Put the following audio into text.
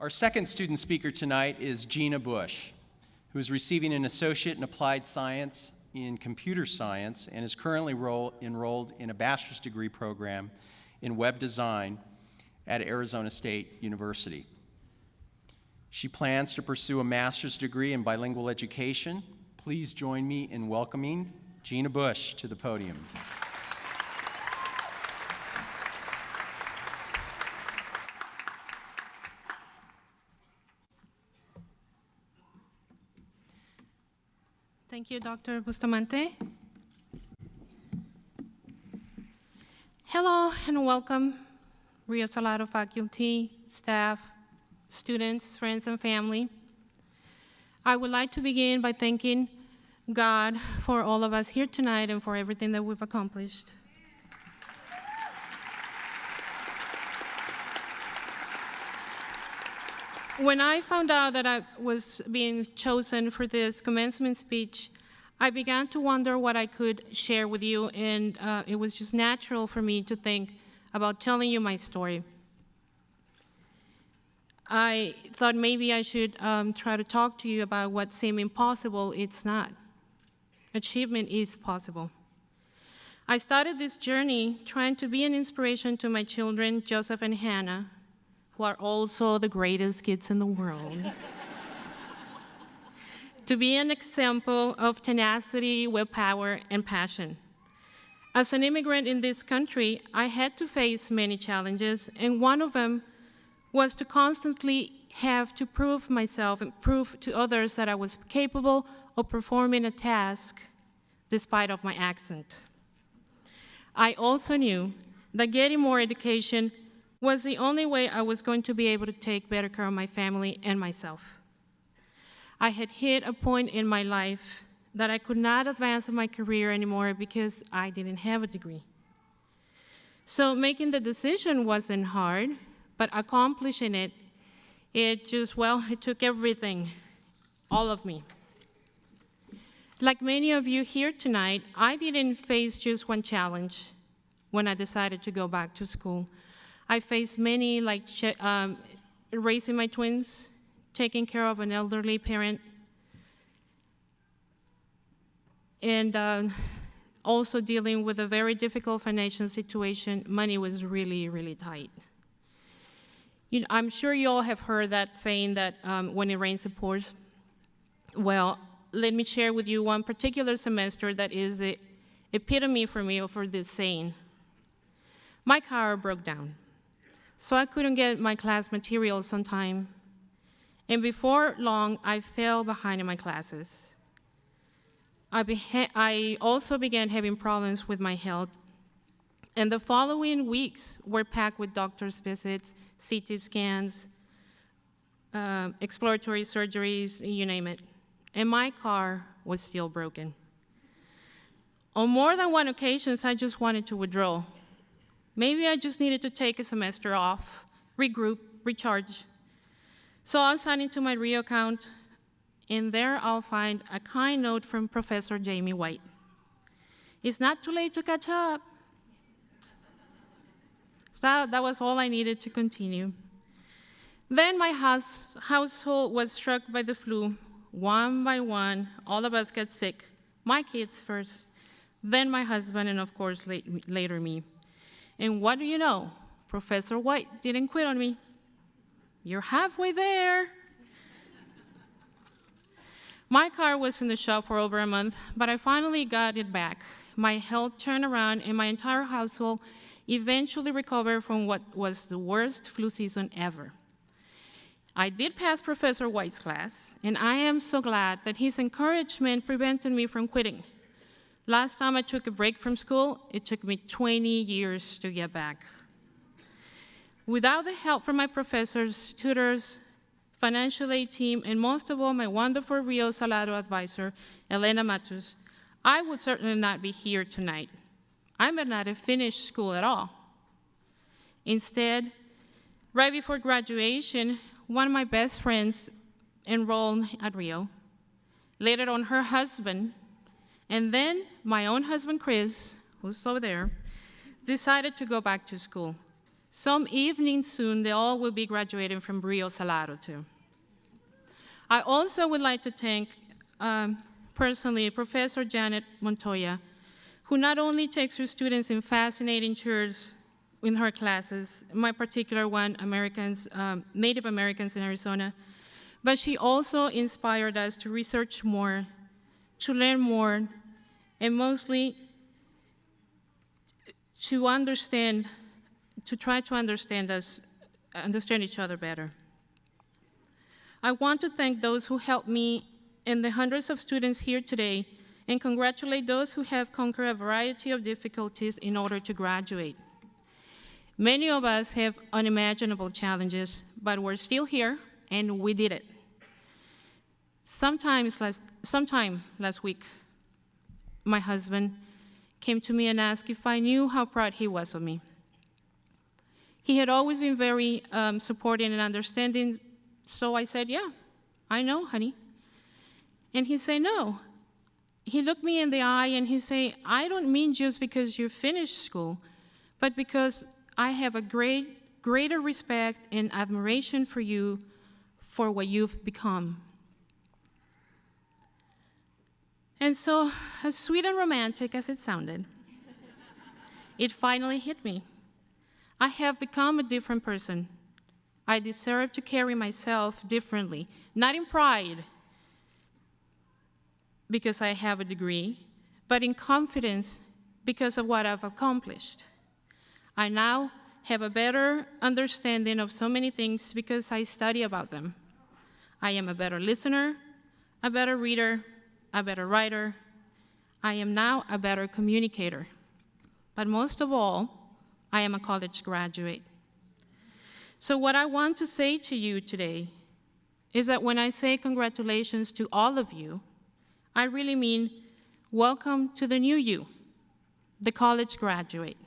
Our second student speaker tonight is Gina Boesch, who is receiving an Associate in Applied Science in Computer Science and is currently enrolled in a bachelor's degree program in web design at Arizona State University. She plans to pursue a master's degree in bilingual education. Please join me in welcoming Gina Boesch to the podium. Thank you, Dr. Bustamante. Hello and welcome, Rio Salado faculty, staff, students, friends, and family. I would like to begin by thanking God for all of us here tonight and for everything that we've accomplished. When I found out that I was being chosen for this commencement speech, I began to wonder what I could share with you, and it was just natural for me to think about telling you my story. I thought maybe I should try to talk to you about what seemed impossible. It's not. Achievement is possible. I started this journey trying to be an inspiration to my children, Joseph and Hannah, who are also the greatest kids in the world. To be an example of tenacity, willpower, and passion. As an immigrant in this country, I had to face many challenges, and one of them was to constantly have to prove myself and prove to others that I was capable of performing a task despite of my accent. I also knew that getting more education was the only way I was going to be able to take better care of my family and myself. I had hit a point in my life that I could not advance in my career anymore because I didn't have a degree. So making the decision wasn't hard, but accomplishing it, it took everything, all of me. Like many of you here tonight, I didn't face just one challenge when I decided to go back to school. I faced many, like raising my twins, taking care of an elderly parent, and also dealing with a very difficult financial situation. Money was really, really tight. You know, I'm sure you all have heard that saying that when it rains, it pours. Well, let me share with you one particular semester that is the epitome for me for this saying. My car broke down, so I couldn't get my class materials on time. And before long, I fell behind in my classes. I also began having problems with my health. And the following weeks were packed with doctor's visits, CT scans, exploratory surgeries, you name it. And my car was still broken. On more than one occasion, I just wanted to withdraw. Maybe I just needed to take a semester off, regroup, recharge. So I'll sign into my Rio account, and there I'll find a kind note from Professor Jamie White. It's not too late to catch up. So that was all I needed to continue. Then my household was struck by the flu. One by one, all of us got sick. My kids first, then my husband, and of course later me. And what do you know? Professor White didn't quit on me. You're halfway there. My car was in the shop for over a month, but I finally got it back. My health turned around, and my entire household eventually recovered from what was the worst flu season ever. I did pass Professor White's class, and I am so glad that his encouragement prevented me from quitting. Last time I took a break from school, it took me 20 years to get back. Without the help from my professors, tutors, financial aid team, and most of all, my wonderful Rio Salado advisor, Elena Matus, I would certainly not be here tonight. I might not have finished school at all. Instead, right before graduation, one of my best friends enrolled at Rio, later on her husband, and then my own husband, Chris, who's over there, decided to go back to school. Some evening soon, they all will be graduating from Rio Salado too. I also would like to thank personally Professor Janet Montoya, who not only takes her students in fascinating tours in her classes, my particular one, Native Americans in Arizona, but she also inspired us to research more, to learn more, and mostly to understand, to try to understand each other better. I want to thank those who helped me and the hundreds of students here today, and congratulate those who have conquered a variety of difficulties in order to graduate. Many of us have unimaginable challenges, but we're still here, and we did it. Sometime last week, my husband came to me and asked if I knew how proud he was of me. He had always been very supporting and understanding, so I said, yeah, I know, honey. And he said, no. He looked me in the eye and he said, I don't mean just because you finished school, but because I have a greater respect and admiration for you for what you've become. And so, as sweet and romantic as it sounded, it finally hit me. I have become a different person. I deserve to carry myself differently, not in pride, because I have a degree, but in confidence because of what I've accomplished. I now have a better understanding of so many things because I study about them. I am a better listener, a better reader, a better writer. I am now a better communicator. But most of all, I am a college graduate. So what I want to say to you today is that when I say congratulations to all of you, I really mean welcome to the new you, the college graduate.